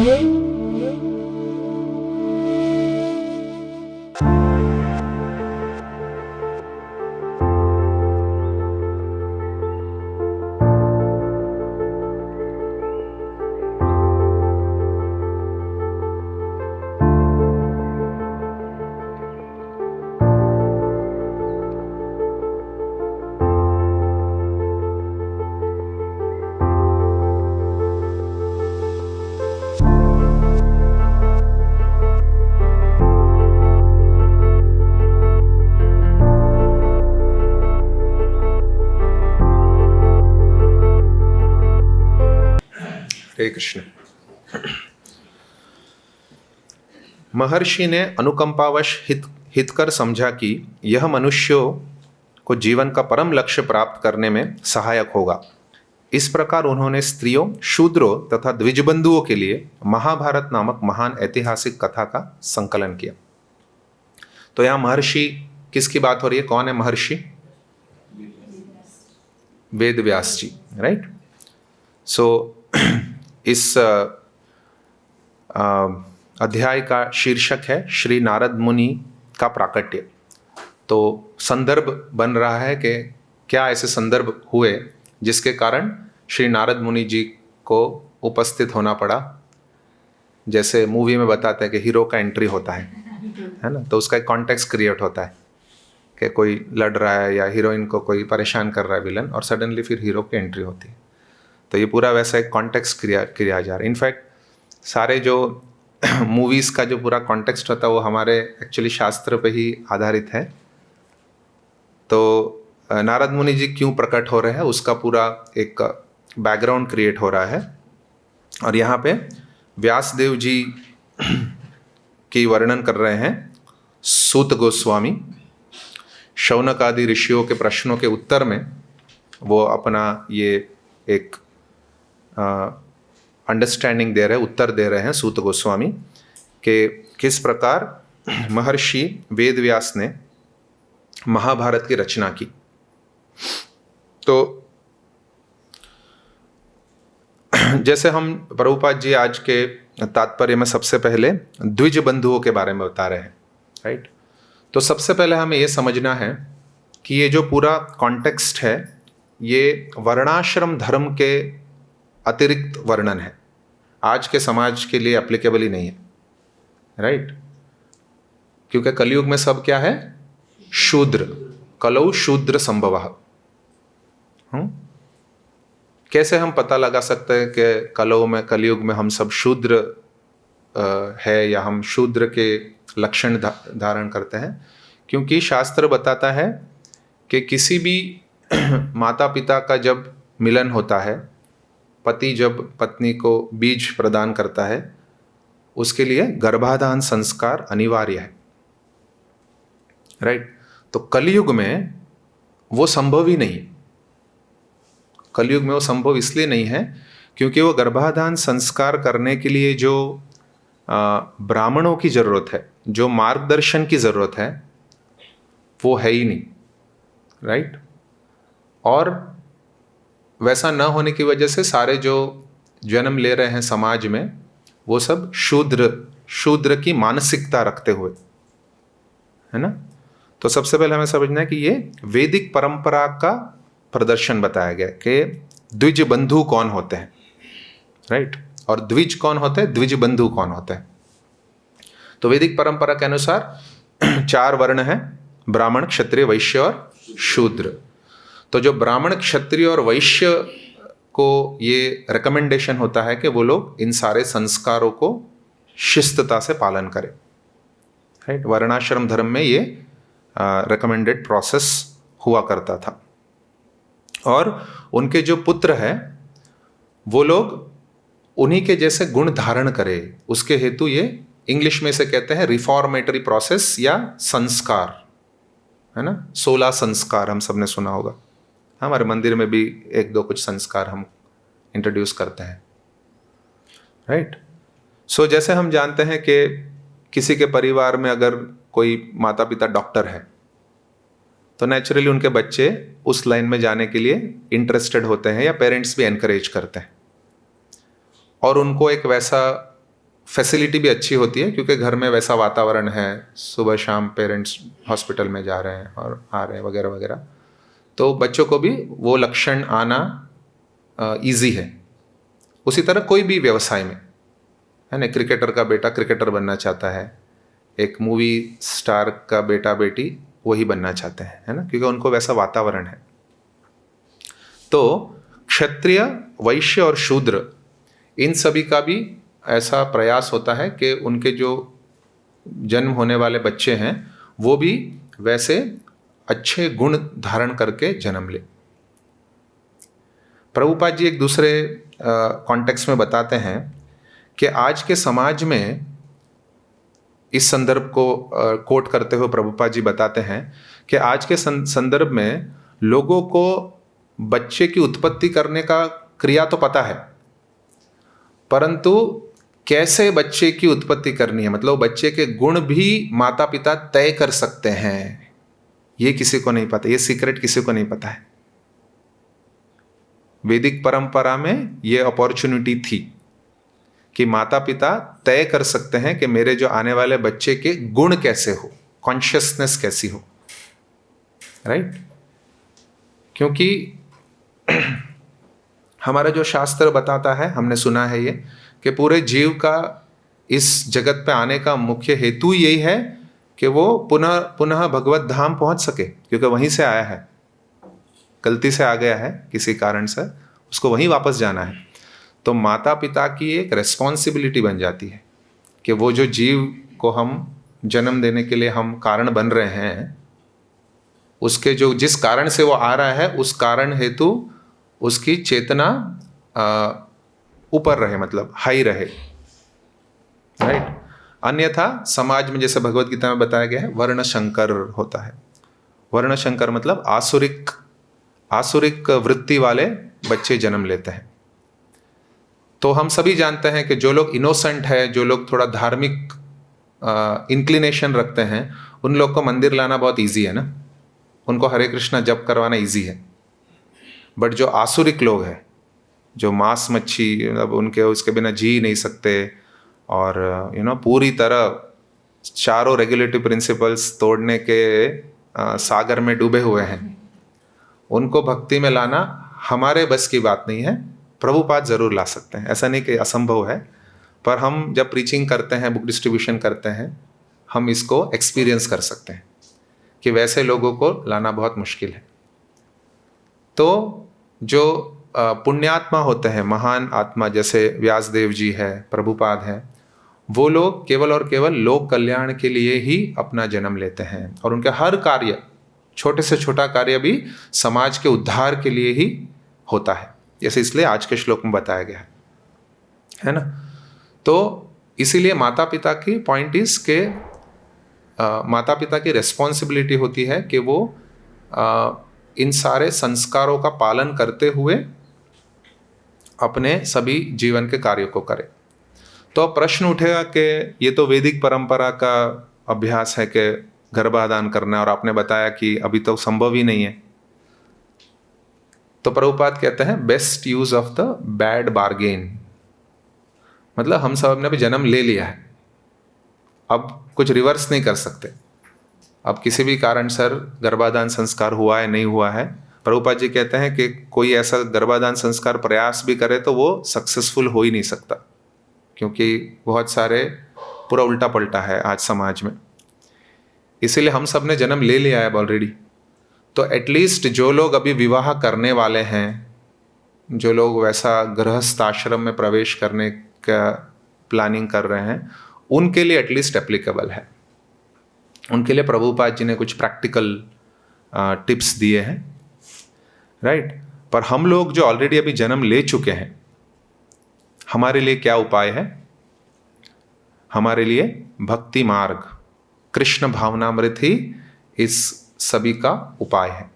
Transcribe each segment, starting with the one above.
हरे कृष्ण। महर्षि ने अनुकंपावश हितकर समझा कि यह मनुष्यों को जीवन का परम लक्ष्य प्राप्त करने में सहायक होगा। इस प्रकार उन्होंने स्त्रियों, शूद्रों तथा द्विजबंधुओं के लिए महाभारत नामक महान ऐतिहासिक कथा का संकलन किया। तो यहाँ महर्षि किसकी बात हो रही है? कौन है महर्षि? वेद व्यास जी, राइट। सो इस अध्याय का शीर्षक है श्री नारद मुनि का प्राकट्य। तो संदर्भ बन रहा है कि क्या ऐसे संदर्भ हुए जिसके कारण श्री नारद मुनि जी को उपस्थित होना पड़ा। जैसे मूवी में बताते हैं कि हीरो का एंट्री होता है ना, तो उसका एक कॉन्टेक्स्ट क्रिएट होता है कि कोई लड़ रहा है या हीरोइन को कोई परेशान कर रहा है विलन, और सडनली फिर हीरो की एंट्री होती है। तो ये पूरा वैसा एक कॉन्टेक्स्ट किया जा रहा है। इनफैक्ट सारे जो मूवीज़ का जो पूरा कॉन्टेक्स्ट होता है वो हमारे एक्चुअली शास्त्र पे ही आधारित है। तो नारद मुनि जी क्यों प्रकट हो रहे हैं उसका पूरा एक बैकग्राउंड क्रिएट हो रहा है। और यहाँ पे व्यासदेव जी की वर्णन कर रहे हैं सूत गोस्वामी। शौनक आदि ऋषियों के प्रश्नों के उत्तर में वो अपना ये एक अंडरस्टैंडिंग दे रहे हैं, उत्तर दे रहे हैं सूत गोस्वामी कि किस प्रकार महर्षि वेद व्यास ने महाभारत की रचना की। तो जैसे हम प्रभुपाद जी आज के तात्पर्य में सबसे पहले द्विज बंधुओं के बारे में बता रहे हैं, राइट। तो सबसे पहले हमें ये समझना है कि ये जो पूरा कॉन्टेक्स्ट है ये वर्णाश्रम धर्म के अतिरिक्त वर्णन है, आज के समाज के लिए एप्लीकेबल ही नहीं है, राइट। क्योंकि कलयुग में सब क्या है? शूद्र। कलौ शूद्र संभवः। कैसे हम पता लगा सकते हैं कि कलयुग में हम सब शूद्र है या हम शूद्र के लक्षण धारण करते हैं? क्योंकि शास्त्र बताता है कि किसी भी माता पिता का जब मिलन होता है, पति जब पत्नी को बीज प्रदान करता है, उसके लिए गर्भाधान संस्कार अनिवार्य है, राइट। तो कलयुग में वो संभव ही नहीं। कलयुग में वो संभव इसलिए नहीं है क्योंकि वो गर्भाधान संस्कार करने के लिए जो ब्राह्मणों की जरूरत है, जो मार्गदर्शन की जरूरत है, वो है ही नहीं, राइट। और वैसा न होने की वजह से सारे जो जन्म ले रहे हैं समाज में वो सब शूद्र की मानसिकता रखते हुए, है ना। तो सबसे पहले हमें समझना है कि ये वैदिक परंपरा का प्रदर्शन बताया गया कि द्विज बंधु कौन होते हैं, राइट। और द्विज कौन होते हैं, द्विज बंधु कौन होते हैं। तो वैदिक परंपरा के अनुसार 4 वर्ण हैं, ब्राह्मण, क्षत्रिय, वैश्य और शूद्र। तो जो ब्राह्मण, क्षत्रिय और वैश्य को ये रिकमेंडेशन होता है कि वो लोग इन सारे संस्कारों को शिस्तता से पालन करें, राइट। वर्णाश्रम धर्म में ये रिकमेंडेड प्रोसेस हुआ करता था। और उनके जो पुत्र हैं वो लोग उन्हीं के जैसे गुण धारण करें, उसके हेतु ये इंग्लिश में से कहते हैं रिफॉर्मेटरी प्रोसेस या संस्कार, है ना। 16 संस्कार हम सबने सुना होगा, हमारे मंदिर में भी 1-2 कुछ संस्कार हम इंट्रोड्यूस करते हैं, राइट। सो जैसे हम जानते हैं कि किसी के परिवार में अगर कोई माता पिता डॉक्टर है तो नेचुरली उनके बच्चे उस लाइन में जाने के लिए इंटरेस्टेड होते हैं या पेरेंट्स भी एनकरेज करते हैं और उनको एक वैसा फैसिलिटी भी अच्छी होती है क्योंकि घर में वैसा वातावरण है, सुबह शाम पेरेंट्स हॉस्पिटल में जा रहे हैं और आ रहे हैं वगैरह वगैरह, तो बच्चों को भी वो लक्षण आना ईजी है। उसी तरह कोई भी व्यवसाय में है ना, क्रिकेटर का बेटा क्रिकेटर बनना चाहता है, एक मूवी स्टार का बेटा बेटी वही बनना चाहते हैं, है ना, क्योंकि उनको वैसा वातावरण है। तो क्षत्रिय, वैश्य और शूद्र इन सभी का भी ऐसा प्रयास होता है कि उनके जो जन्म होने वाले बच्चे हैं वो भी वैसे अच्छे गुण धारण करके जन्म ले। प्रभुपाद जी एक दूसरे कॉन्टेक्स्ट में बताते हैं कि आज के समाज में, इस संदर्भ को कोट करते हुए प्रभुपाद जी बताते हैं कि आज के संदर्भ में लोगों को बच्चे की उत्पत्ति करने का क्रिया तो पता है, परंतु कैसे बच्चे की उत्पत्ति करनी है, मतलब बच्चे के गुण भी माता पिता तय कर सकते हैं, ये किसी को नहीं पता, ये सीक्रेट किसी को नहीं पता है। वैदिक परंपरा में ये अपॉर्चुनिटी थी कि माता पिता तय कर सकते हैं कि मेरे जो आने वाले बच्चे के गुण कैसे हो, कॉन्शियसनेस कैसी हो, राइट। क्योंकि हमारा जो शास्त्र बताता है, हमने सुना है ये, कि पूरे जीव का इस जगत पे आने का मुख्य हेतु यही है कि वो पुनः पुनः भगवत धाम पहुंच सके, क्योंकि वहीं से आया है, गलती से आ गया है किसी कारण से, उसको वहीं वापस जाना है। तो माता पिता की एक रिस्पॉन्सिबिलिटी बन जाती है कि वो जो जीव को हम जन्म देने के लिए हम कारण बन रहे हैं, उसके जो जिस कारण से वो आ रहा है उस कारण हेतु उसकी चेतना ऊपर रहे, मतलब हाई रहे, राइट। अन्यथा समाज में जैसे भगवत गीता में बताया गया है, वर्ण शंकर होता है। वर्ण शंकर मतलब आसुरिक वृत्ति वाले बच्चे जन्म लेते हैं। तो हम सभी जानते हैं कि जो लोग इनोसेंट है, जो लोग थोड़ा धार्मिक इंक्लिनेशन रखते हैं, उन लोग को मंदिर लाना बहुत इजी है ना, उनको हरे कृष्णा जप करवाना इजी है। बट जो आसुरिक लोग हैं, जो मांस मच्छी, मतलब उनके उसके बिना जी नहीं सकते, और पूरी तरह चारों रेगुलेटरी प्रिंसिपल्स तोड़ने के सागर में डूबे हुए हैं, उनको भक्ति में लाना हमारे बस की बात नहीं है। प्रभुपाद जरूर ला सकते हैं, ऐसा नहीं कि असंभव है, पर हम जब प्रीचिंग करते हैं, बुक डिस्ट्रीब्यूशन करते हैं, हम इसको एक्सपीरियंस कर सकते हैं कि वैसे लोगों को लाना बहुत मुश्किल है। तो जो पुण्यात्मा होते हैं, महान आत्मा, जैसे व्यासदेव जी है, प्रभुपाद है, वो लोग केवल और केवल लोक कल्याण के लिए ही अपना जन्म लेते हैं, और उनके हर कार्य, छोटे से छोटा कार्य भी समाज के उद्धार के लिए ही होता है, जैसे इसलिए आज के श्लोक में बताया गया है ना। तो इसीलिए माता पिता की पॉइंट इज के माता पिता की रिस्पॉन्सिबिलिटी होती है कि वो इन सारे संस्कारों का पालन करते हुए अपने सभी जीवन के कार्यों को करें। तो अब प्रश्न उठेगा कि ये तो वैदिक परंपरा का अभ्यास है कि गर्भाधान करना, और आपने बताया कि अभी तो संभव ही नहीं है। तो प्रभुपाद कहते हैं best use of the bad bargain, मतलब हम सब ने भी जन्म ले लिया है, अब कुछ रिवर्स नहीं कर सकते। अब किसी भी कारण सर गर्भाधान संस्कार हुआ है, नहीं हुआ है, प्रभुपाद जी कहते हैं कि कोई ऐसा गर्भाधान संस्कार प्रयास भी करे तो वो सक्सेसफुल हो ही नहीं सकता, क्योंकि बहुत सारे पूरा उल्टा पलटा है आज समाज में। इसीलिए हम सब ने जन्म ले लिया है ऑलरेडी। तो एटलीस्ट जो लोग अभी विवाह करने वाले हैं, जो लोग वैसा गृहस्थ आश्रम में प्रवेश करने का प्लानिंग कर रहे हैं, उनके लिए एटलीस्ट एप्लीकेबल है। उनके लिए प्रभुपाद जी ने कुछ प्रैक्टिकल टिप्स दिए हैं, राइट। पर हम लोग जो ऑलरेडी अभी जन्म ले चुके हैं, हमारे लिए क्या उपाय है? हमारे लिए भक्ति मार्ग, कृष्ण भावनामृत ही इस सभी का उपाय है।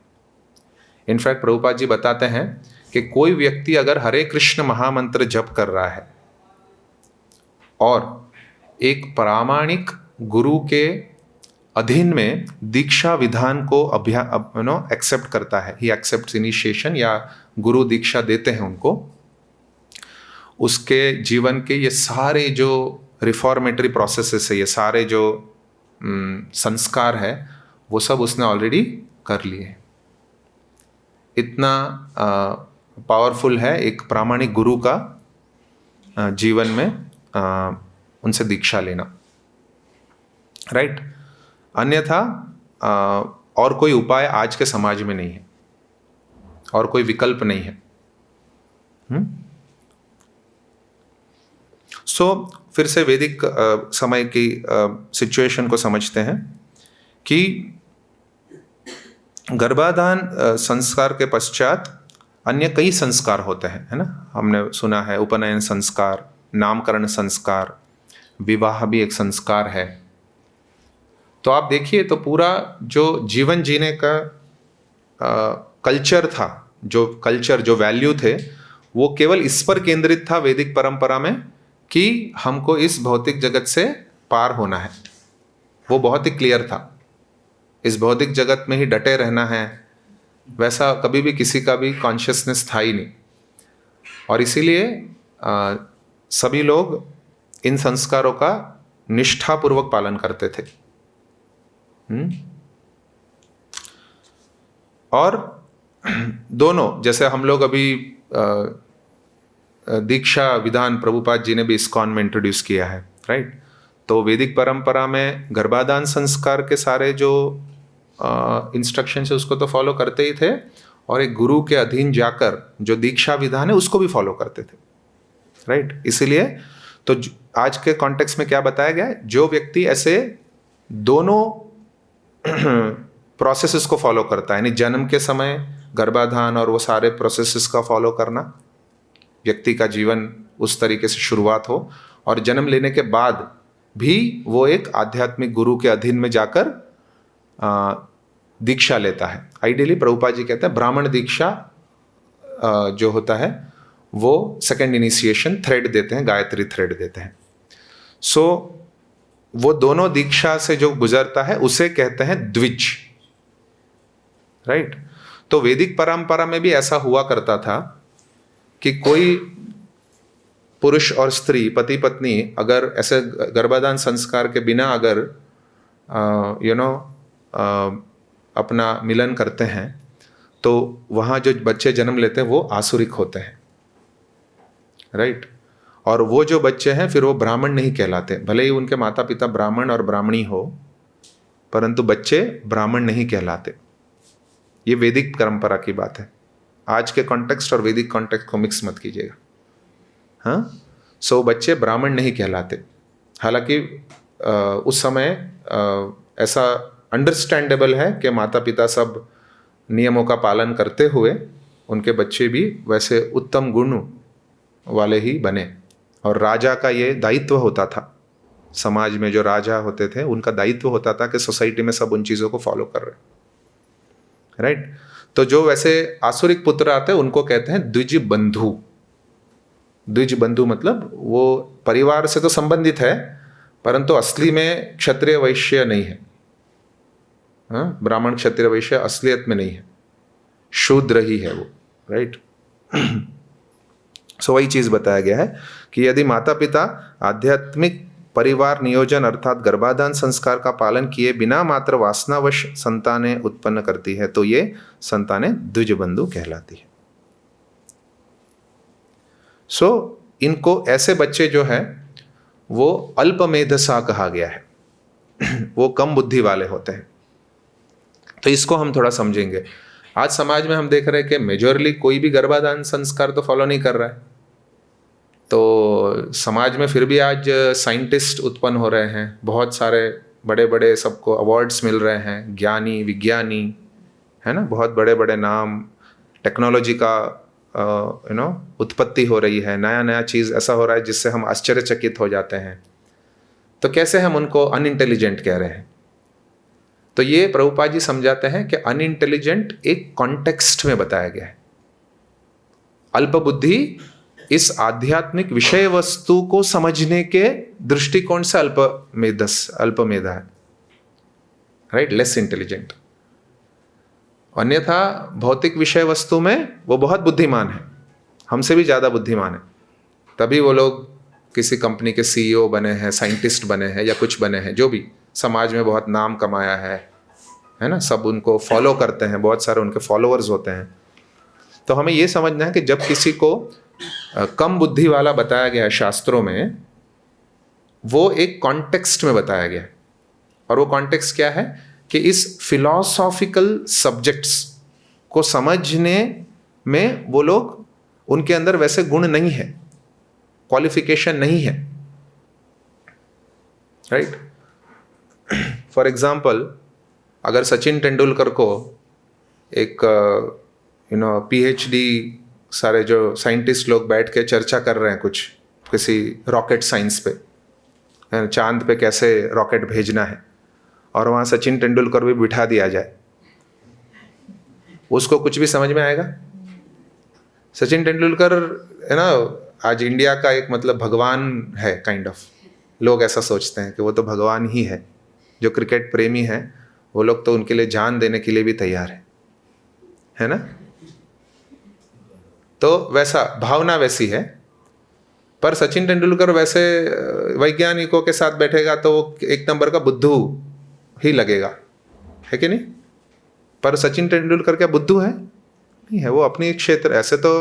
इनफैक्ट प्रभुपाद जी बताते हैं कि कोई व्यक्ति अगर हरे कृष्ण महामंत्र जप कर रहा है और एक प्रामाणिक गुरु के अधीन में दीक्षा विधान को एक्सेप्ट करता है, ही एक्सेप्ट्स इनिशिएशन, या गुरु दीक्षा देते हैं उनको, उसके जीवन के ये सारे जो रिफॉर्मेटरी प्रोसेसेस है, ये सारे जो संस्कार है वो सब उसने ऑलरेडी कर लिए। इतना पावरफुल है एक प्रामाणिक गुरु का जीवन में उनसे दीक्षा लेना, राइट। अन्यथा और कोई उपाय आज के समाज में नहीं है और कोई विकल्प नहीं है। फिर से वैदिक समय की सिचुएशन को समझते हैं कि गर्भाधान संस्कार के पश्चात अन्य कई संस्कार होते हैं, है ना। हमने सुना है उपनयन संस्कार, नामकरण संस्कार, विवाह भी एक संस्कार है। तो आप देखिए तो पूरा जो जीवन जीने का कल्चर था, जो वैल्यू थे, वो केवल इस पर केंद्रित था वैदिक परंपरा में कि हमको इस भौतिक जगत से पार होना है। वो बहुत ही क्लियर था, इस भौतिक जगत में ही डटे रहना है, वैसा कभी भी किसी का भी कॉन्शियसनेस था ही नहीं। और इसीलिए सभी लोग इन संस्कारों का निष्ठापूर्वक पालन करते थे। और दोनों, जैसे हम लोग अभी दीक्षा विधान प्रभुपाद जी ने भी इस्कॉन में इंट्रोड्यूस किया है, राइट। तो वैदिक परंपरा में गर्भाधान संस्कार के सारे जो इंस्ट्रक्शंस है उसको तो फॉलो करते ही थे, और एक गुरु के अधीन जाकर जो दीक्षा विधान है उसको भी फॉलो करते थे, राइट। इसीलिए तो आज के कॉन्टेक्स्ट में क्या बताया गया है, जो व्यक्ति ऐसे दोनों प्रोसेसेस को फॉलो करता है, यानी जन्म के समय गर्भाधान और वो सारे प्रोसेसेस का फॉलो करना, व्यक्ति का जीवन उस तरीके से शुरुआत हो, और जन्म लेने के बाद भी वो एक आध्यात्मिक गुरु के अधीन में जाकर दीक्षा लेता है। आइडियली प्रभुपाद जी कहते हैं ब्राह्मण दीक्षा जो होता है वो सेकेंड इनिशिएशन थ्रेड देते हैं, गायत्री थ्रेड देते हैं। वो दोनों दीक्षा से जो गुजरता है उसे कहते हैं द्विज, राइट। तो वैदिक परंपरा में भी ऐसा हुआ करता था कि कोई पुरुष और स्त्री, पति पत्नी, अगर ऐसे गर्भाधान संस्कार के बिना अगर अपना मिलन करते हैं तो वहाँ जो बच्चे जन्म लेते हैं वो आसुरिक होते हैं, राइट। और वो जो बच्चे हैं फिर वो ब्राह्मण नहीं कहलाते, भले ही उनके माता पिता ब्राह्मण और ब्राह्मणी हो, परंतु बच्चे ब्राह्मण नहीं कहलाते। ये वैदिक परंपरा की बात है। आज के कॉन्टेक्स्ट और वैदिक कॉन्टेक्स्ट को मिक्स मत कीजिएगा, हाँ। बच्चे ब्राह्मण नहीं कहलाते। हालांकि उस समय ऐसा अंडरस्टैंडेबल है कि माता पिता सब नियमों का पालन करते हुए उनके बच्चे भी वैसे उत्तम गुण वाले ही बने, और राजा का ये दायित्व होता था। समाज में जो राजा होते थे उनका दायित्व होता था कि सोसाइटी में सब उन चीज़ों को फॉलो कर रहे, राइट। तो जो वैसे आसुरिक पुत्र आते हैं उनको कहते हैं द्विज बंधु। द्विज बंधु मतलब वो परिवार से तो संबंधित है परंतु असली में क्षत्रिय वैश्य नहीं है, हाँ, ब्राह्मण क्षत्रिय वैश्य असलियत में नहीं है, शूद्र ही है वो, राइट। वही चीज बताया गया है कि यदि माता पिता आध्यात्मिक परिवार नियोजन अर्थात गर्भाधान संस्कार का पालन किए बिना मात्र वासनावश संतानें उत्पन्न करती है तो ये संतानें द्विजबंधु कहलाती है। इनको ऐसे बच्चे जो है वो अल्पमेधसा कहा गया है, वो कम बुद्धि वाले होते हैं। तो इसको हम थोड़ा समझेंगे। आज समाज में हम देख रहे हैं कि मेजॉरली कोई भी गर्भाधान संस्कार तो फॉलो नहीं कर रहा है। तो समाज में फिर भी आज साइंटिस्ट उत्पन्न हो रहे हैं, बहुत सारे बड़े बड़े सबको अवार्ड्स मिल रहे हैं, ज्ञानी विज्ञानी, है ना, बहुत बड़े बड़े नाम, टेक्नोलॉजी का उत्पत्ति हो रही है, नया नया चीज़ ऐसा हो रहा है जिससे हम आश्चर्यचकित हो जाते हैं। तो कैसे हम उनको अनइंटेलिजेंट कह रहे हैं? तो ये प्रभुपाद जी समझाते हैं कि अनइंटेलिजेंट एक कॉन्टेक्स्ट में बताया गया है। अल्पबुद्धि इस आध्यात्मिक विषय वस्तु को समझने के दृष्टिकोण से अल्पमेधा है, राइट, लेस इंटेलिजेंट। अन्यथा भौतिक विषय वस्तु में वो बहुत बुद्धिमान है, हमसे भी ज़्यादा बुद्धिमान है, तभी वो लोग किसी कंपनी के सीईओ बने हैं, साइंटिस्ट बने हैं या कुछ बने हैं, जो भी समाज में बहुत नाम कमाया है ना, सब उनको फॉलो करते हैं, बहुत सारे उनके फॉलोअर्स होते हैं। तो हमें ये समझना है कि जब किसी को कम बुद्धि वाला बताया गया है शास्त्रों में, वो एक कॉन्टेक्स्ट में बताया गया है। और वो कॉन्टेक्स्ट क्या है कि इस फिलॉसॉफिकल सब्जेक्ट्स को समझने में वो लोग, उनके अंदर वैसे गुण नहीं है, क्वालिफिकेशन नहीं है, राइट। फॉर एग्जाम्पल, अगर सचिन तेंदुलकर को एक पीएचडी सारे जो साइंटिस्ट लोग बैठ के चर्चा कर रहे हैं कुछ किसी रॉकेट साइंस पे, चांद पे कैसे रॉकेट भेजना है, और वहाँ सचिन तेंदुलकर भी बिठा दिया जाए, उसको कुछ भी समझ में आएगा? सचिन तेंदुलकर है ना, आज इंडिया का एक मतलब भगवान है, काइंड ऑफ लोग ऐसा सोचते हैं कि वो तो भगवान ही है। जो क्रिकेट प्रेमी है वो लोग तो उनके लिए जान देने के लिए भी तैयार है ना। तो वैसा भावना वैसी है। पर सचिन तेंदुलकर वैसे वैज्ञानिकों के साथ बैठेगा तो वो एक नंबर का बुद्धू ही लगेगा, है कि नहीं? पर सचिन तेंदुलकर क्या बुद्धू है? नहीं है। वो अपनी क्षेत्र, ऐसे तो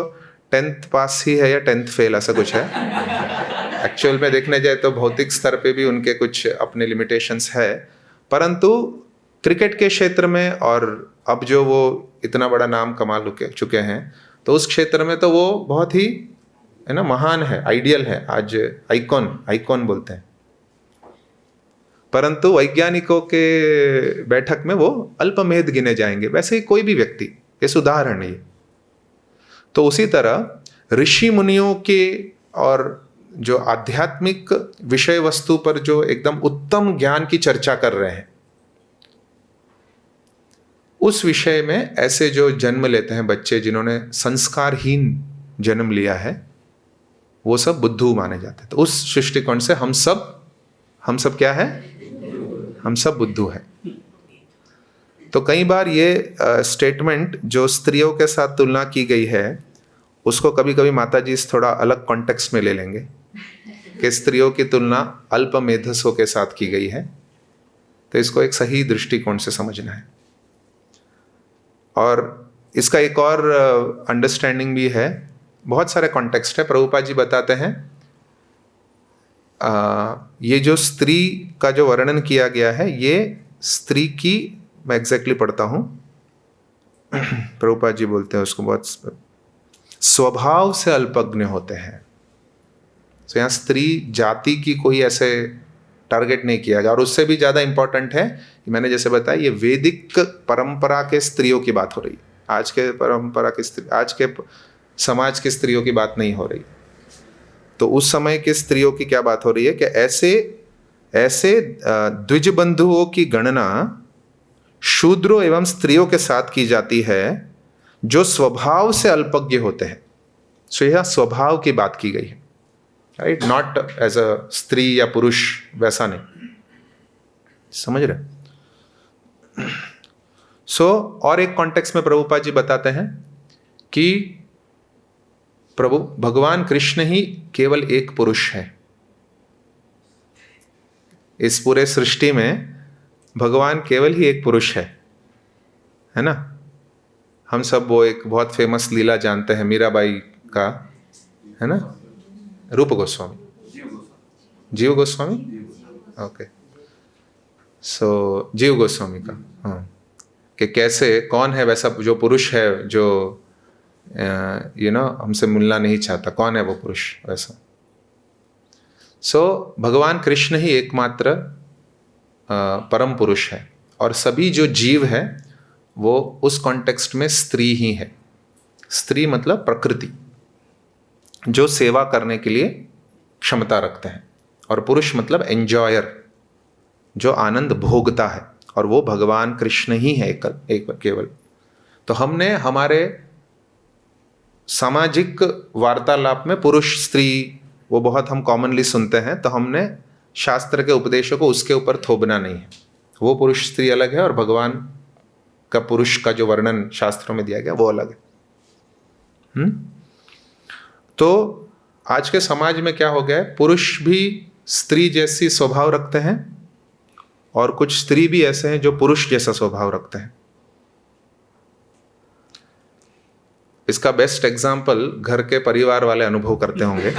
10th पास ही है या 10th फेल, ऐसा कुछ है। एक्चुअल में देखने जाए तो भौतिक स्तर पे भी उनके कुछ अपने लिमिटेशंस है, परंतु क्रिकेट के क्षेत्र में, और अब जो वो इतना बड़ा नाम कमा चुके हैं, तो उस क्षेत्र में तो वो बहुत ही है ना महान है, आइडियल है, आज आइकॉन बोलते हैं। परंतु वैज्ञानिकों के बैठक में वो अल्पमेध गिने जाएंगे। वैसे ही कोई भी व्यक्ति, ये उदाहरण है। तो उसी तरह ऋषि मुनियों के और जो आध्यात्मिक विषय वस्तु पर जो एकदम उत्तम ज्ञान की चर्चा कर रहे हैं, उस विषय में ऐसे जो जन्म लेते हैं बच्चे जिन्होंने संस्कारहीन जन्म लिया है, वो सब बुद्धू माने जाते हैं। तो उस दृष्टिकोण से हम सब क्या है? हम सब बुद्धू है। तो कई बार ये स्टेटमेंट जो स्त्रियों के साथ तुलना की गई है, उसको कभी कभी माता जी थोड़ा अलग कॉन्टेक्स्ट में ले लेंगे कि स्त्रियों की तुलना अल्पमेधसों के साथ की गई है। तो इसको एक सही दृष्टिकोण से समझना है। और इसका एक और अंडरस्टैंडिंग भी है, बहुत सारे कॉन्टेक्स्ट है। प्रभुपाद जी बताते हैं ये जो स्त्री का जो वर्णन किया गया है, ये स्त्री की, मैं एग्जैक्टली पढ़ता हूँ, प्रभुपाद जी बोलते हैं उसको, बहुत स्वभाव से अल्पज्ञ होते हैं। तो यहाँ स्त्री जाति की कोई ऐसे टारगेट नहीं किया गया। और उससे भी ज़्यादा इंपॉर्टेंट है कि मैंने जैसे बताया, ये वैदिक परंपरा के स्त्रियों की बात हो रही है, आज के परंपरा की स्त्री, आज के समाज की स्त्रियों की बात नहीं हो रही। तो उस समय के स्त्रियों की क्या बात हो रही है कि ऐसे द्विज बंधुओं की गणना शूद्रों एवं स्त्रियों के साथ की जाती है जो स्वभाव से अल्पज्ञ होते हैं। सो यह स्वभाव की बात की गई है, राइट, नॉट एज अ स्त्री या पुरुष, वैसा नहीं, समझ रहे? सो और एक कॉन्टेक्स्ट में प्रभुपाद जी बताते हैं कि प्रभु भगवान कृष्ण ही केवल एक पुरुष है। इस पूरे सृष्टि में भगवान केवल ही एक पुरुष है ना। हम सब वो एक बहुत फेमस लीला जानते हैं मीराबाई का, है ना, रूप गोस्वामी, जीव गोस्वामी, ओके, सो जीव गोस्वामी का, हाँ, कि कैसे कौन है वैसा जो पुरुष है जो हमसे मिलना नहीं चाहता, कौन है वो पुरुष वैसा। सो भगवान कृष्ण ही एकमात्र परम पुरुष है, और सभी जो जीव है वो उस कॉन्टेक्स्ट में स्त्री ही है। स्त्री मतलब प्रकृति, जो सेवा करने के लिए क्षमता रखते हैं, और पुरुष मतलब एंजॉयर, जो आनंद भोगता है, और वो भगवान कृष्ण ही है एक केवल। तो हमने हमारे सामाजिक वार्तालाप में पुरुष स्त्री वो बहुत हम कॉमनली सुनते हैं, तो हमने शास्त्र के उपदेशों को उसके ऊपर थोपना नहीं है। वो पुरुष स्त्री अलग है और भगवान का पुरुष का जो वर्णन शास्त्रों में दिया गया वो अलग है। तो आज के समाज में क्या हो गया है, पुरुष भी स्त्री जैसी स्वभाव रखते हैं और कुछ स्त्री भी ऐसे हैं जो पुरुष जैसा स्वभाव रखते हैं। इसका बेस्ट एग्जाम्पल घर के परिवार वाले अनुभव करते होंगे।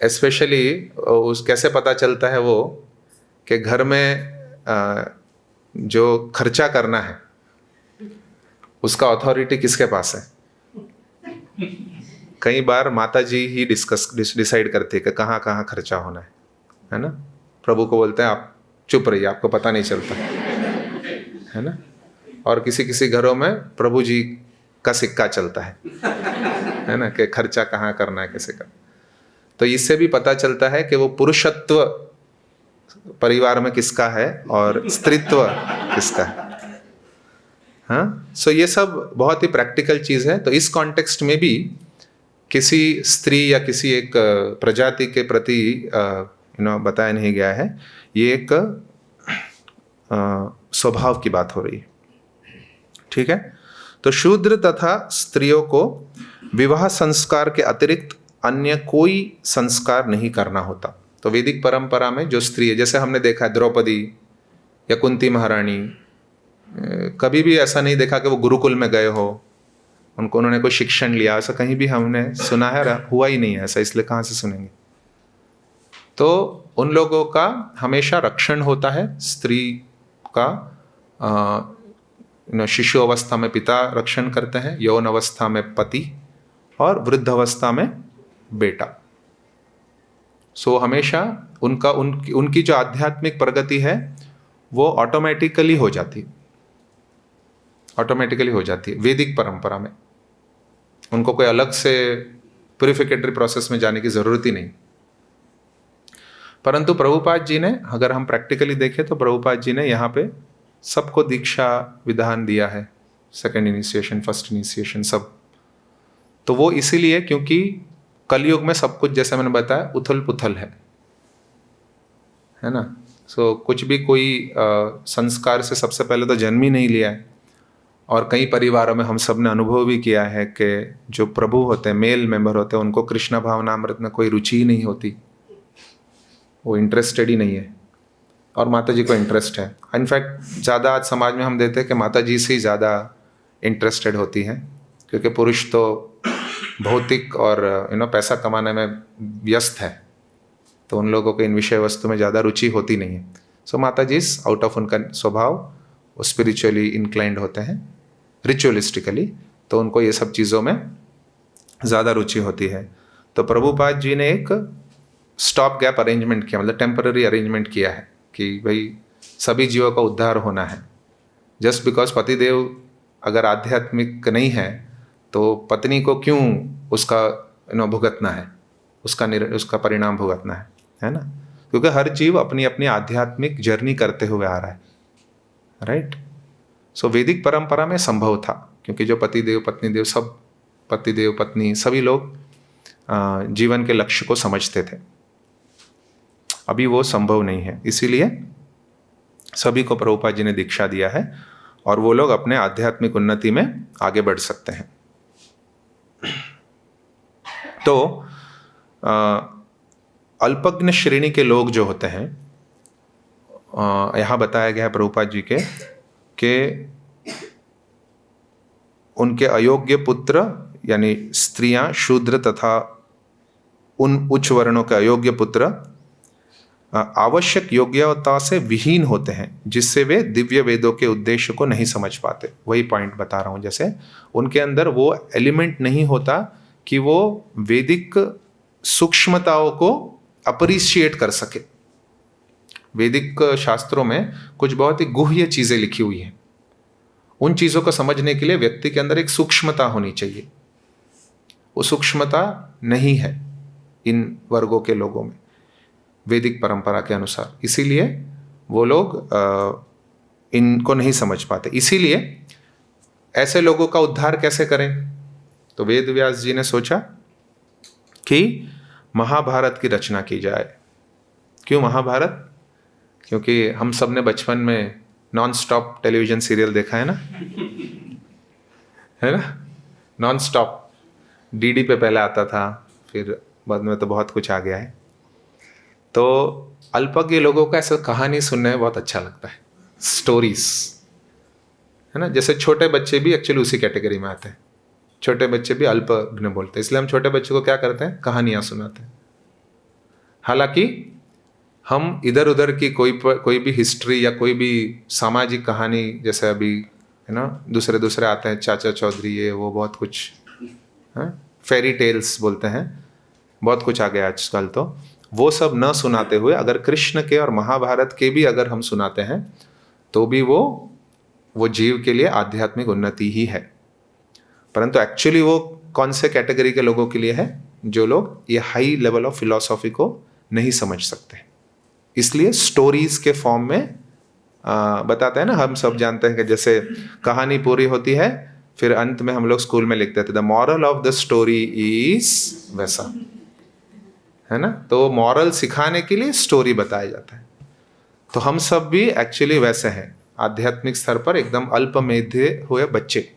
एस्पेशली उस कैसे पता चलता है वो कि घर में जो खर्चा करना है उसका अथॉरिटी किसके पास है। कई बार माता जी ही डिसाइड करती है कि कहाँ कहाँ खर्चा होना है ना। प्रभु को बोलते हैं आप चुप रहिए, आपको पता नहीं चलता है ना। और किसी किसी घरों में प्रभु जी का सिक्का चलता है ना, कि खर्चा कहाँ करना है, कैसे करना। तो इससे भी पता चलता है कि वो पुरुषत्व परिवार में किसका है और स्त्रीत्व किसका है। हाँ, सो ये सब बहुत ही प्रैक्टिकल चीज़ है। तो इस कॉन्टेक्स्ट में भी किसी स्त्री या किसी एक प्रजाति के प्रति बताया नहीं गया है, ये एक स्वभाव की बात हो रही है। ठीक है। तो शूद्र तथा स्त्रियों को विवाह संस्कार के अतिरिक्त अन्य कोई संस्कार नहीं करना होता। तो वैदिक परंपरा में जो स्त्री है, जैसे हमने देखा है द्रौपदी या कुंती महारानी, कभी भी ऐसा नहीं देखा कि वो गुरुकुल में गए हो, उन्होंने कोई शिक्षण लिया, ऐसा कहीं भी हमने सुना है, हुआ ही नहीं है ऐसा, इसलिए कहाँ से सुनेंगे। तो उन लोगों का हमेशा रक्षण होता है। स्त्री का शिशु अवस्था में पिता रक्षण करते हैं, यौन अवस्था में पति और वृद्ध अवस्था में बेटा। सो हमेशा उनकी जो आध्यात्मिक प्रगति है वो ऑटोमेटिकली हो जाती है वैदिक परंपरा में। उनको कोई अलग से प्यूरिफिकेटरी प्रोसेस में जाने की जरूरत ही नहीं। परंतु प्रभुपाद जी ने, अगर हम प्रैक्टिकली देखें तो प्रभुपाद जी ने यहाँ पे सबको दीक्षा विधान दिया है, सेकंड इनिशिएशन, फर्स्ट इनिशिएशन, सब। तो वो इसीलिए क्योंकि कलयुग में सब कुछ, जैसे मैंने बताया, उथल पुथल है ना। सो कुछ भी कोई संस्कार से सबसे पहले तो जन्म ही नहीं लिया है। और कई परिवारों में हम सब ने अनुभव भी किया है कि जो प्रभु होते हैं, मेल मेंबर होते हैं, उनको कृष्ण भावनामृत में कोई रुचि ही नहीं होती, वो इंटरेस्टेड ही नहीं है। और माता जी को इंटरेस्ट है। इनफैक्ट ज़्यादा आज समाज में हम देते हैं कि माता जी से ही ज़्यादा इंटरेस्टेड होती हैं, क्योंकि पुरुष तो भौतिक और पैसा कमाने में व्यस्त है, तो उन लोगों को इन विषय वस्तु में ज़्यादा रुचि होती नहीं है। सो माता जी आउट ऑफ उनका स्वभाव वो स्पिरिचुअली इंक्लाइंड होते हैं, रिचुअलिस्टिकली, तो उनको ये सब चीज़ों में ज़्यादा रुचि होती है। तो प्रभुपाद जी ने एक स्टॉप गैप अरेंजमेंट किया, मतलब टेम्पररी अरेंजमेंट किया है कि भाई सभी जीवों का उद्धार होना है। जस्ट बिकॉज पतिदेव अगर आध्यात्मिक नहीं है तो पत्नी को क्यों उसका भुगतना है, उसका परिणाम भुगतना है ना। क्योंकि हर जीव अपनी अपनी आध्यात्मिक जर्नी करते हुए आ रहा है, राइट। सो वैदिक परंपरा में संभव था, क्योंकि जो पतिदेव पत्नीदेव, सब पतिदेव पत्नी सभी लोग जीवन के लक्ष्य को समझते थे। अभी वो संभव नहीं है, इसीलिए सभी को प्रभुपाद जी ने दीक्षा दिया है और वो लोग अपने आध्यात्मिक उन्नति में आगे बढ़ सकते हैं। तो अल्पज्ञ श्रेणी के लोग जो होते हैं, यहाँ बताया गया है प्रभुपाद जी के उनके अयोग्य पुत्र यानी स्त्रियां, शूद्र तथा उन उच्च वर्णों के अयोग्य पुत्र आवश्यक योग्यता से विहीन होते हैं, जिससे वे दिव्य वेदों के उद्देश्य को नहीं समझ पाते। वही पॉइंट बता रहा हूँ, जैसे उनके अंदर वो एलिमेंट नहीं होता कि वो वैदिक सूक्ष्मताओं को अप्रिशिएट कर सके। वैदिक शास्त्रों में कुछ बहुत ही गुह्य चीज़ें लिखी हुई हैं। उन चीज़ों को समझने के लिए व्यक्ति के अंदर एक सूक्ष्मता होनी चाहिए। वो सूक्ष्मता नहीं है इन वर्गों के लोगों में वैदिक परंपरा के अनुसार, इसीलिए वो लोग इनको नहीं समझ पाते। इसीलिए ऐसे लोगों का उद्धार कैसे करें? तो वेद व्यास जी ने सोचा कि महाभारत की रचना की जाए। क्यों महाभारत? क्योंकि हम सब ने बचपन में नॉन स्टॉप टेलीविजन सीरियल देखा है ना, नॉन स्टॉप। डीडी पे पहले आता था, फिर बाद में तो बहुत कुछ आ गया है। तो अल्पज्ञ लोगों का ऐसा कहानी सुनने में बहुत अच्छा लगता है, स्टोरीज, है ना। जैसे छोटे बच्चे भी एक्चुअली उसी कैटेगरी में आते हैं, छोटे बच्चे भी अल्पज्ञ बोलते हैं, इसलिए हम छोटे बच्चे को क्या करते हैं, कहानियां सुनाते हैं। हालांकि हम इधर उधर की कोई भी हिस्ट्री या कोई भी सामाजिक कहानी, जैसे अभी है ना दूसरे आते हैं, चाचा चौधरी, ये वो बहुत कुछ फेरी टेल्स बोलते हैं, बहुत कुछ आ गया आजकल। तो वो सब न सुनाते हुए अगर कृष्ण के और महाभारत के भी अगर हम सुनाते हैं तो भी वो जीव के लिए आध्यात्मिक उन्नति ही है। परंतु एक्चुअली वो कौन से कैटेगरी के लोगों के लिए है, जो लोग ये हाई लेवल ऑफ फिलॉसफी को नहीं समझ सकते, इसलिए स्टोरीज के फॉर्म में बताते हैं ना। हम सब जानते हैं कि जैसे कहानी पूरी होती है, फिर अंत में हम लोग स्कूल में लिखते थे the moral of the story is, वैसा है ना। तो मॉरल सिखाने के लिए स्टोरी बताया जाता है। तो हम सब भी एक्चुअली वैसे हैं, आध्यात्मिक स्तर पर एकदम अल्पमेध्य हुए बच्चे,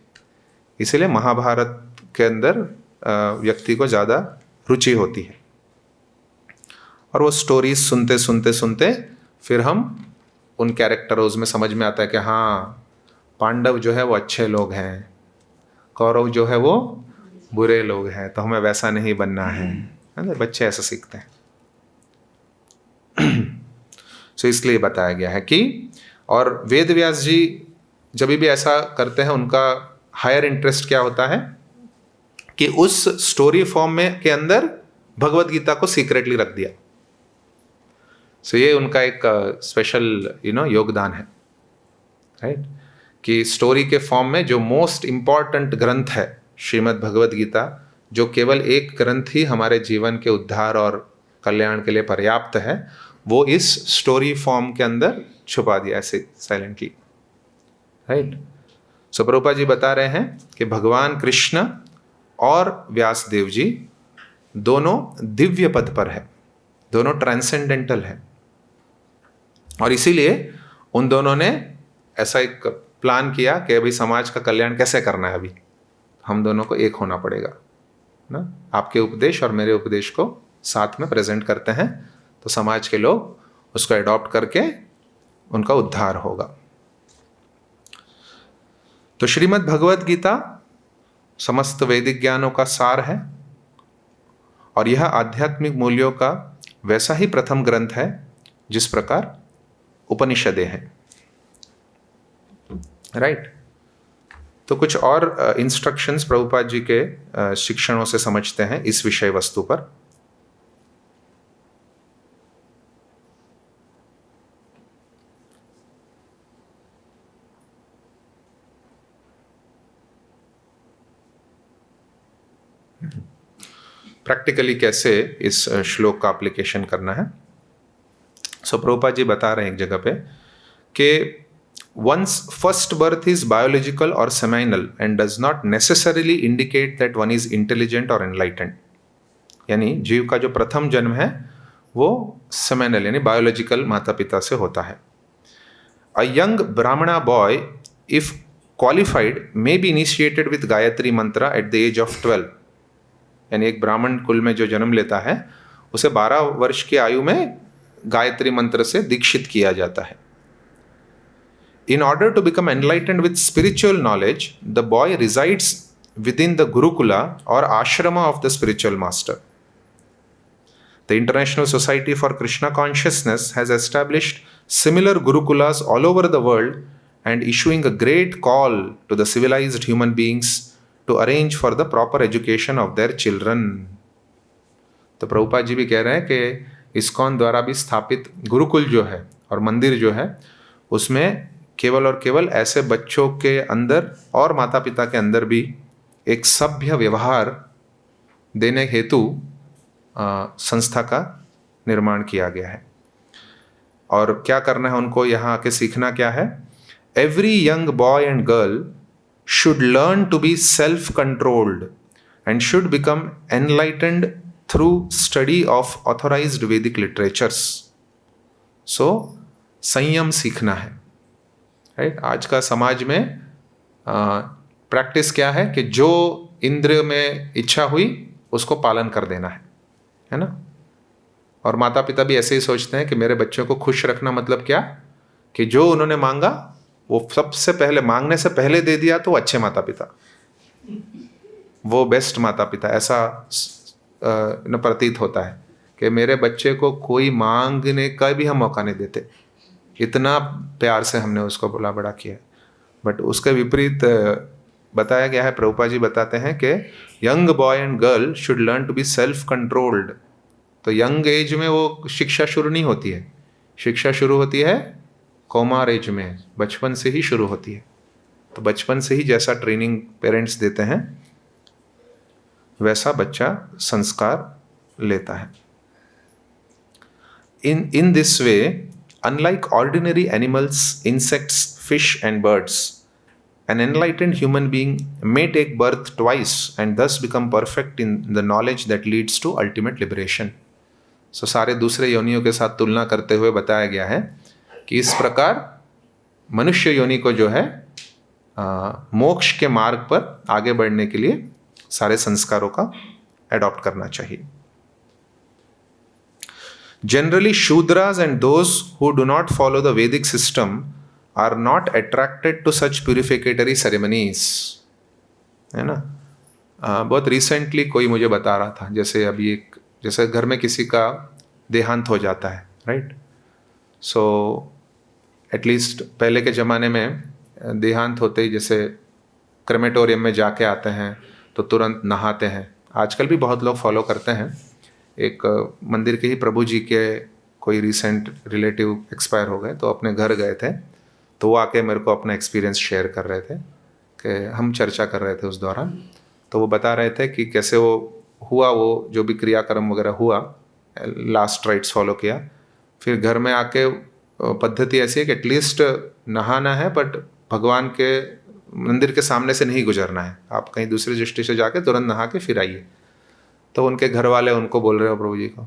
इसलिए महाभारत के अंदर व्यक्ति को ज़्यादा रुचि होती है। और वो स्टोरीज सुनते सुनते सुनते फिर हम उन कैरेक्टरों में समझ में आता है कि हाँ, पांडव जो है वो अच्छे लोग हैं, कौरव जो है वो बुरे लोग हैं, तो हमें वैसा नहीं बनना है ना। बच्चे ऐसा सीखते हैं। सो इसलिए बताया गया है कि, और वेद व्यास जी जब भी ऐसा करते हैं, उनका हायर इंटरेस्ट क्या होता है कि उस स्टोरी फॉर्म में के अंदर भगवत गीता को सीक्रेटली रख दिया। सो ये उनका एक स्पेशल योगदान है, राइट। कि स्टोरी के फॉर्म में जो मोस्ट इम्पॉर्टेंट ग्रंथ है श्रीमद् भगवत गीता, जो केवल एक ग्रंथ ही हमारे जीवन के उद्धार और कल्याण के लिए पर्याप्त है, वो इस स्टोरी फॉर्म के अंदर छुपा दिया ऐसे साइलेंटली, राइट। सो प्रभुपाद जी बता रहे हैं कि भगवान कृष्ण और व्यासदेव जी दोनों दिव्य पद पर है, दोनों ट्रांसेंडेंटल है, और इसीलिए उन दोनों ने ऐसा एक प्लान किया कि अभी समाज का कल्याण कैसे करना है, अभी हम दोनों को एक होना पड़ेगा ना। आपके उपदेश और मेरे उपदेश को साथ में प्रेजेंट करते हैं, तो समाज के लोग उसको एडॉप्ट करके उनका उद्धार होगा। तो श्रीमद् भगवत गीता समस्त वैदिक ज्ञानों का सार है, और यह आध्यात्मिक मूल्यों का वैसा ही प्रथम ग्रंथ है जिस प्रकार उपनिषदें हैं, राइट। तो कुछ और इंस्ट्रक्शंस प्रभुपाद जी के शिक्षणों से समझते हैं इस विषय वस्तु पर। प्रैक्टिकली कैसे इस श्लोक का एप्लीकेशन करना है। सो प्रभुपाद जी बता रहे हैं एक जगह पे कि one's first birth is biological or seminal and does not necessarily indicate that one is intelligent or enlightened। यानी जीव का जो प्रथम जन्म है वो सेमिनल यानी बायोलॉजिकल माता पिता से होता है। A young Brahmana boy, if qualified, may be initiated with Gayatri mantra at the age of 12। यानी एक ब्राह्मण कुल में जो जन्म लेता है उसे 12 वर्ष की आयु में गायत्री मंत्र से दीक्षित किया जाता है। In order to become enlightened with spiritual knowledge, the boy resides within the Gurukula or ashrama of the spiritual master। The International Society for Krishna Consciousness has established similar Gurukulas all over the world and issuing a great call to the civilized human beings to arrange for the proper education of their children। तो प्रभुपाद जी भी कह रहे हैं कि ISKCON द्वारा भी स्थापित गुरुकुल जो है और मंदिर जो है, उसमें केवल और केवल ऐसे बच्चों के अंदर और माता पिता के अंदर भी एक सभ्य व्यवहार देने हेतु संस्था का निर्माण किया गया है। और क्या करना है उनको, यहाँ आके सीखना क्या है। Every young boy and girl should learn to be self controlled and should become enlightened through study of authorized Vedic literatures. So संयम सीखना है, राइट। आज का समाज में प्रैक्टिस क्या है कि जो इंद्रिय में इच्छा हुई उसको पालन कर देना है ना। और माता पिता भी ऐसे ही सोचते हैं कि मेरे बच्चों को खुश रखना मतलब क्या, कि जो उन्होंने मांगा वो सबसे पहले, मांगने से पहले दे दिया तो अच्छे माता पिता, वो बेस्ट माता पिता, ऐसा न प्रतीत होता है कि मेरे बच्चे को कोई मांगने का भी हम मौका नहीं देते, इतना प्यार से हमने उसको बोला बड़ा किया। बट उसके विपरीत बताया गया है, प्रभुपाद जी बताते हैं कि young boy and girl should learn to be self controlled. तो यंग एज में वो शिक्षा शुरू नहीं होती है, शिक्षा शुरू होती है कौमार एज में, बचपन से ही शुरू होती है। तो बचपन से ही जैसा ट्रेनिंग पेरेंट्स देते हैं वैसा बच्चा संस्कार लेता है। In this way, unlike ordinary animals, insects, fish and birds, an enlightened human being may take birth twice and thus become perfect in the knowledge that leads to ultimate liberation. So सारे दूसरे योनियों के साथ तुलना करते हुए बताया गया है कि इस प्रकार मनुष्य योनि को जो है मोक्ष के मार्ग पर आगे बढ़ने के लिए सारे संस्कारों का एडॉप्ट करना चाहिए। Generally, Shudras and those who do not follow the Vedic system are not attracted to such purificatory ceremonies, है ना। बहुत रिसेंटली कोई मुझे बता रहा था, जैसे अभी जैसे घर में किसी का देहांत हो जाता है, राइट। सो एटलीस्ट पहले के ज़माने में देहांत होते ही जैसे क्रेमेटोरियम में जाके आते हैं तो तुरंत नहाते हैं। आजकल भी बहुत लोग फॉलो करते हैं। एक मंदिर के ही प्रभु जी के कोई रिसेंट रिलेटिव एक्सपायर हो गए, तो अपने घर गए थे, तो वो आके मेरे को अपना एक्सपीरियंस शेयर कर रहे थे कि हम चर्चा कर रहे थे उस दौरान। तो वो बता रहे थे कि कैसे वो हुआ, वो जो भी क्रियाक्रम वगैरह हुआ, लास्ट राइट्स फॉलो किया, फिर घर में आके पद्धति ऐसी है कि एटलीस्ट नहाना है बट भगवान के मंदिर के सामने से नहीं गुजरना है, आप कहीं दूसरी दृष्टि से जाके तुरंत नहा के फिर आइए। तो उनके घर वाले उनको बोल रहे हो प्रभु जी को,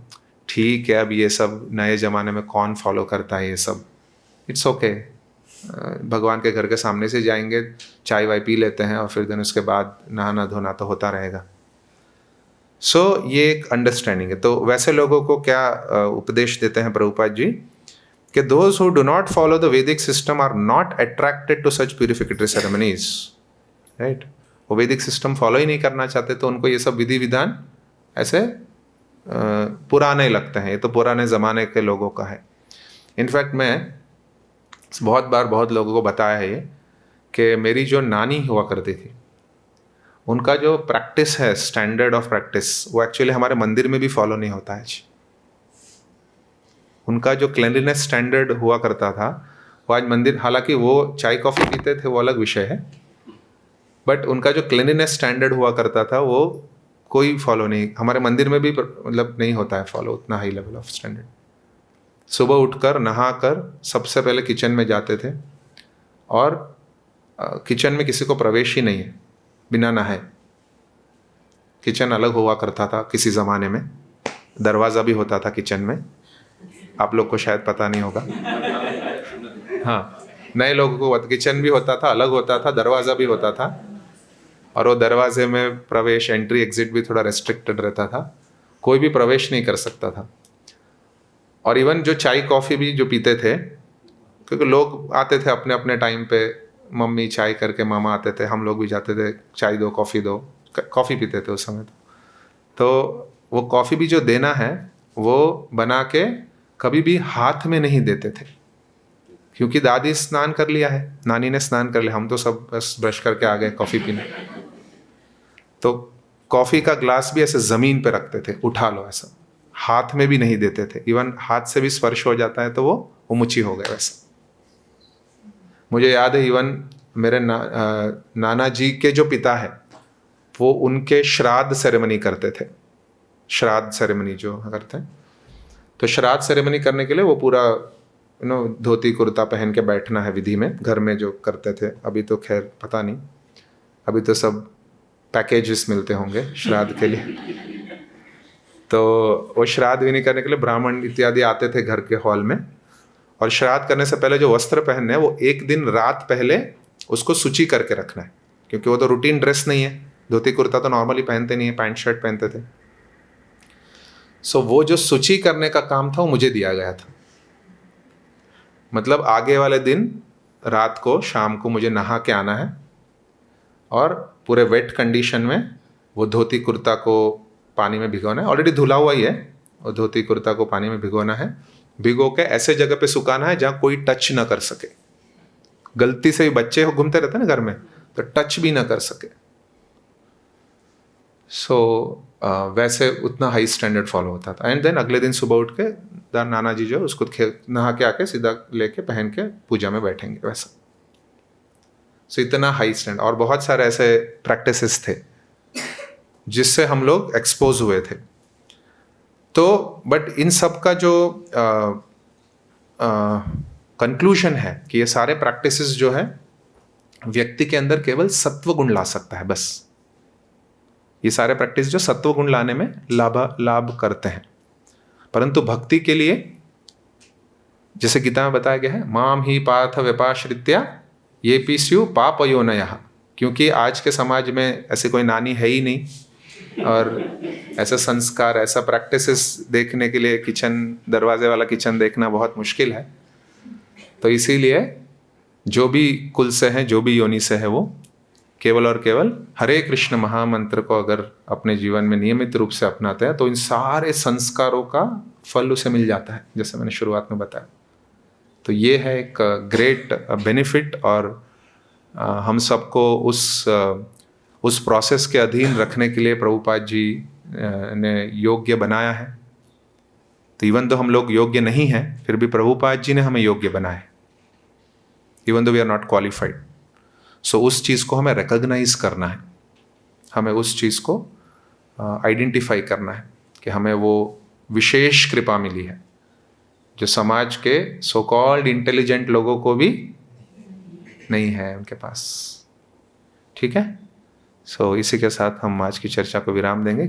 ठीक है अब ये सब नए ज़माने में कौन फॉलो करता है ये सब, इट्स ओके, भगवान के घर के सामने से जाएंगे, चाय वाय पी लेते हैं और फिर दिन उसके बाद नहाना धोना तो होता रहेगा। सो ये एक अंडरस्टैंडिंग है। तो वैसे लोगों को क्या उपदेश देते हैं प्रभुपाद जी कि those who do not follow the Vedic system are not attracted to such purificatory ceremonies, right? वो वैदिक सिस्टम फॉलो ही नहीं करना चाहते, तो उनको ये सब विधि विधान ऐसे पुराने लगते हैं, ये तो पुराने ज़माने के लोगों का है। इनफैक्ट मैं बहुत बार बहुत लोगों को बताया है ये कि मेरी जो नानी हुआ करती थी, उनका जो प्रैक्टिस है, स्टैंडर्ड ऑफ प्रैक्टिस, वो एक्चुअली हमारे मंदिर में भी फॉलो नहीं होता है। उनका जो क्लेanलीनेस स्टैंडर्ड हुआ करता था वो आज मंदिर, हालांकि वो चाय कॉफ़ी पीते थे वो अलग विषय है, बट उनका जो क्लेanलीनेस स्टैंडर्ड हुआ करता था वो कोई फॉलो नहीं, हमारे मंदिर में भी मतलब नहीं होता है फॉलो उतना हाई लेवल ऑफ स्टैंडर्ड। सुबह उठकर नहाकर सबसे पहले किचन में जाते थे और किचन में किसी को प्रवेश ही नहीं है बिना नहाए। किचन अलग हुआ करता था किसी ज़माने में, दरवाज़ा भी होता था किचन में, आप लोग को शायद पता नहीं होगा। हाँ, नए लोगों को किचन भी होता था, अलग होता था, दरवाज़ा भी होता था, और वो दरवाजे में प्रवेश, एंट्री एग्जिट भी थोड़ा रेस्ट्रिक्टेड रहता था, कोई भी प्रवेश नहीं कर सकता था। और इवन जो चाय कॉफ़ी भी जो पीते थे, क्योंकि लोग आते थे अपने अपने टाइम पे, मम्मी चाय करके, मामा आते थे, हम लोग भी जाते थे, चाय दो कॉफ़ी दो, कॉफ़ी पीते थे उस समय। तो वो कॉफ़ी भी जो देना है वो बना के कभी भी हाथ में नहीं देते थे, क्योंकि दादी स्नान कर लिया है, नानी ने स्नान कर लिया, हम तो सब बस ब्रश करके आ गए कॉफ़ी पीने। तो कॉफ़ी का ग्लास भी ऐसे ज़मीन पे रखते थे, उठा लो ऐसा, हाथ में भी नहीं देते थे। इवन हाथ से भी स्पर्श हो जाता है तो वो उमुची हो गया वैसा। मुझे याद है इवन मेरे नाना जी के जो पिता है वो उनके श्राद्ध सेरेमनी करते थे, श्राद्ध सेरेमनी जो करते हैं, तो श्राद्ध सेरेमनी करने के लिए वो पूरा धोती कुर्ता पहन के बैठना है विधि में, घर में जो करते थे। अभी तो खैर पता नहीं, अभी तो सब पैकेजेस मिलते होंगे श्राद्ध के लिए। तो वो श्राद्ध विधि करने के लिए ब्राह्मण इत्यादि आते थे घर के हॉल में, और श्राद्ध करने से पहले जो वस्त्र पहनने हैं वो एक दिन रात पहले उसको सूची करके रखना है, क्योंकि वो तो रूटीन ड्रेस नहीं है, धोती कुर्ता तो नॉर्मली पहनते नहीं है, पैंट शर्ट पहनते थे। सो वो जो शुचि करने का काम था वो मुझे दिया गया था। मतलब आगे वाले दिन रात को शाम को मुझे नहा के आना है और पूरे वेट कंडीशन में वो धोती कुर्ता को पानी में भिगोना है। ऑलरेडी धुला हुआ ही है, और धोती कुर्ता को पानी में भिगोना है। भिगो के ऐसे जगह पे सुखाना है जहाँ कोई टच ना कर सके। गलती से बच्चे घूमते रहते हैं ना घर में, तो टच भी ना कर सके। सो वैसे उतना हाई स्टैंडर्ड फॉलो होता था। एंड देन अगले दिन सुबह उठ के नाना जी जो उसको नहा के आके सीधा लेके पहन के पूजा में बैठेंगे वैसा। सो इतना हाई स्टैंडर्ड। और बहुत सारे ऐसे प्रैक्टिसेस थे जिससे हम लोग एक्सपोज हुए थे। तो बट इन सब का जो कंक्लूजन है कि ये सारे प्रैक्टिसेस जो है व्यक्ति के अंदर केवल सत्व गुण ला सकता है बस। ये सारे प्रैक्टिस जो सत्व गुण लाने में लाभ करते हैं। परंतु भक्ति के लिए जैसे गीता में बताया गया है, माम ही पार्थ व्यपाश्रित्या ये पी स्यु पापयोनयः। क्योंकि आज के समाज में ऐसे कोई नानी है ही नहीं, और ऐसा संस्कार, ऐसा प्रैक्टिसेस देखने के लिए किचन, दरवाजे वाला किचन देखना बहुत मुश्किल है। तो इसीलिए जो भी कुल से है, जो भी योनि से है, वो केवल और केवल हरे कृष्ण महामंत्र को अगर अपने जीवन में नियमित रूप से अपनाते हैं तो इन सारे संस्कारों का फल उसे मिल जाता है, जैसे मैंने शुरुआत में बताया। तो ये है एक ग्रेट बेनिफिट, और हम सबको उस प्रोसेस के अधीन रखने के लिए प्रभुपाद जी ने योग्य बनाया है। तो इवन तो हम लोग योग्य नहीं हैं, फिर भी प्रभुपाद जी ने हमें योग्य बनाया है, even though we are not qualified. So उस चीज़ को हमें रिकॉग्नाइज करना है, हमें उस चीज़ को आइडेंटिफाई करना है कि हमें वो विशेष कृपा मिली है जो समाज के सो कॉल्ड इंटेलिजेंट लोगों को भी नहीं है उनके पास। ठीक है। सो इसी के साथ हम आज की चर्चा को विराम देंगे।